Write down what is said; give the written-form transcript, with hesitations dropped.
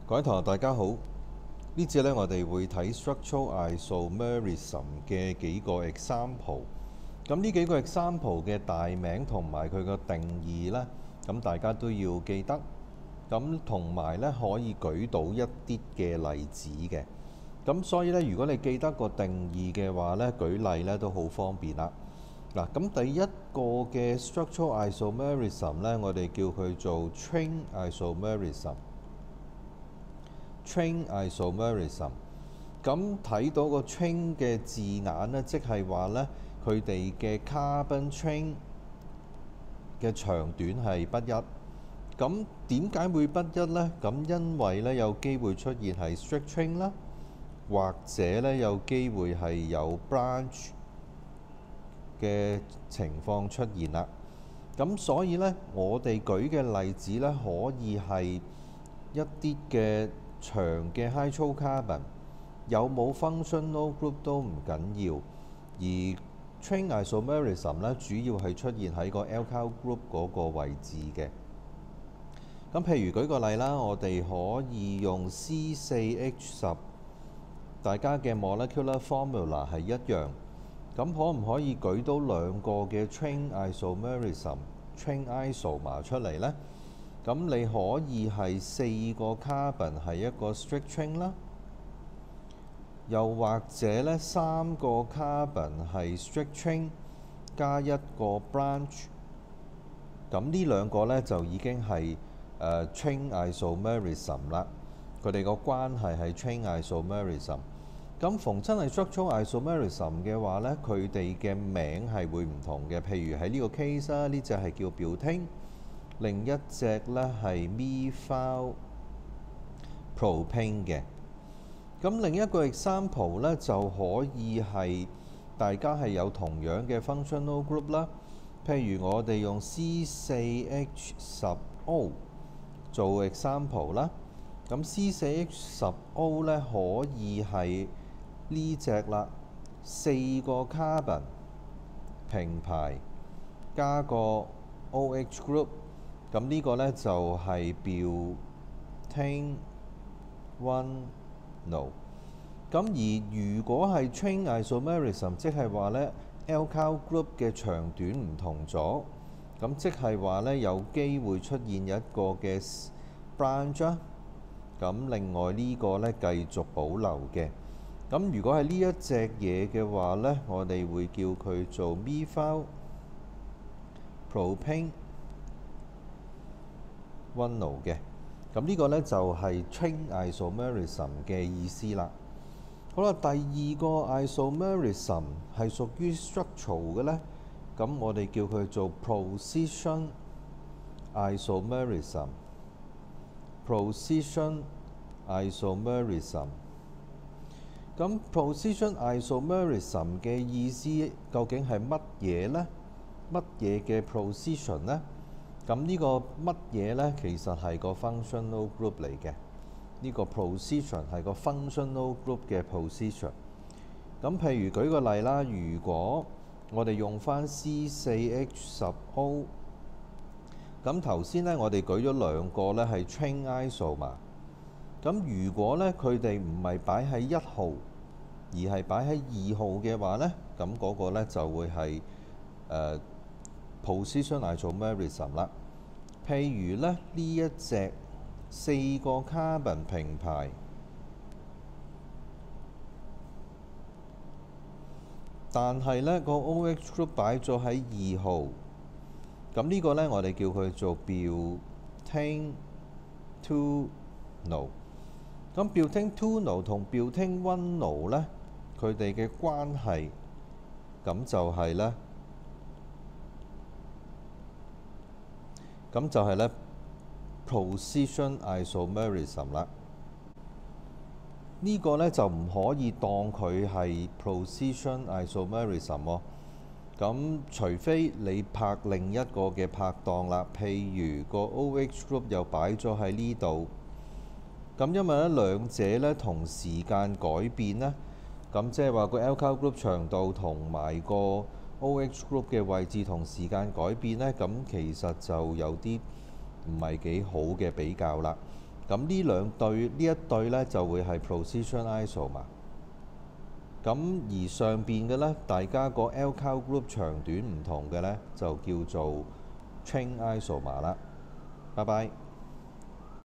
各位同學大家好，呢節我哋會睇 structural isomerism 嘅幾個 example。咁呢幾個 example 嘅大名同埋佢個定義呢，咁大家都要記得。咁同埋呢，可以舉到一啲嘅例子嘅。咁所以呢，如果你記得個定義嘅話呢，舉例呢都好方便啦。嗱，咁第一個嘅 structural isomerism 呢，我哋叫佢做 chain isomerism。chain isomerism， 咁睇到個 chain 嘅字眼呢，即係話呢，佢哋嘅 carbon chain 嘅長短係不一。咁點解會不一呢？咁因為呢，有機會出現係 strict chain 啦，或者呢，有機會係有 branch 嘅情況出現啦。咁所以呢，我哋舉嘅例子呢，可以係一啲嘅長嘅 hydrocarbon， 有冇 functional group 都唔緊要。而 chain isomerism 呢，主要係出現喺個 alkyl group 嗰個位置嘅。咁譬如舉個例啦，我哋可以用 C4H10， 大家嘅 molecular formula 係一樣。咁可唔可以舉到兩個嘅 chain isomerism、chain isomer 出嚟呢？咁你可以係4個 carbon 係一個 strict chain 啦，又或者呢3個 carbon 係 strict chain 加一個 branch。咁呢兩個呢，就已經係chain isomerism 啦。佢哋個關係係 chain isomerism。咁逢真係 structural isomerism 嘅話呢，佢哋嘅名係會唔同嘅。譬如喺呢個 case 啦，呢隻係叫 butane， 另一隻呢係 methyl propane 嘅。咁另一個 example 呢，就可以係大家係有同樣嘅 functional group 啦。譬如我哋用 C4H10O 做 example 啦。咁 C4H10O 呢，可以係呢隻啦，4個 carbon 平排加個 OH group， 咁呢個呢，就係 butane one no。咁而如果係 chain isomerism， 即係話呢 alkyl group 嘅長短唔同咗，咁即係話呢，有機會出現一個嘅 branch， 咁另外呢個呢，繼續保留嘅。咁如果係呢一隻嘢嘅話呢，我哋會叫佢做 methyl propane one no 嘅。咁呢個呢，就係 chain isomerism 嘅意思啦。好啦，第二個 isomerism 係屬於 structural 嘅呢，咁我哋叫佢做 position isomerism。position isomerism。咁 position isomerism 嘅意思究竟係乜嘢呢？乜嘢嘅 position 呢？咁呢個乜嘢呢？其實係個 functional group 嚟嘅。呢個 position 係個 functional group 嘅 position。咁譬如舉個例啦，如果我哋用翻 C4H10O， 咁頭先呢，我哋舉咗兩個呢係 chain isomer。咁如果呢，佢哋唔係擺喺1號，而係擺喺2號嘅話呢，咁嗰個呢就會係position isomerism 啦。譬如呢，呢一隻4個 carbon 平排，但係呢個 OH group 擺咗喺2號，咁呢個呢，我哋叫佢做 butane two no。咁 butane two no 同 butane one no 呢，佢哋嘅關係咁就係呢 position isomerism 啦。呢個呢，就唔可以當佢係 position isomerism 喎。咁除非你拍另一個嘅拍檔啦，譬如個 OH group 又擺咗喺呢度。咁因為呢兩者呢同時間改變呢，咁即係話個 alkyl group 長度同埋個 OH group 嘅位置同時間改變呢，咁其實就有啲唔係幾好嘅比較啦。咁呢兩對呢一對呢，就會係 position isomer。咁而上邊嘅呢，大家個 alkyl group 長短唔同嘅呢，就叫做 chain isomer 啦。拜拜。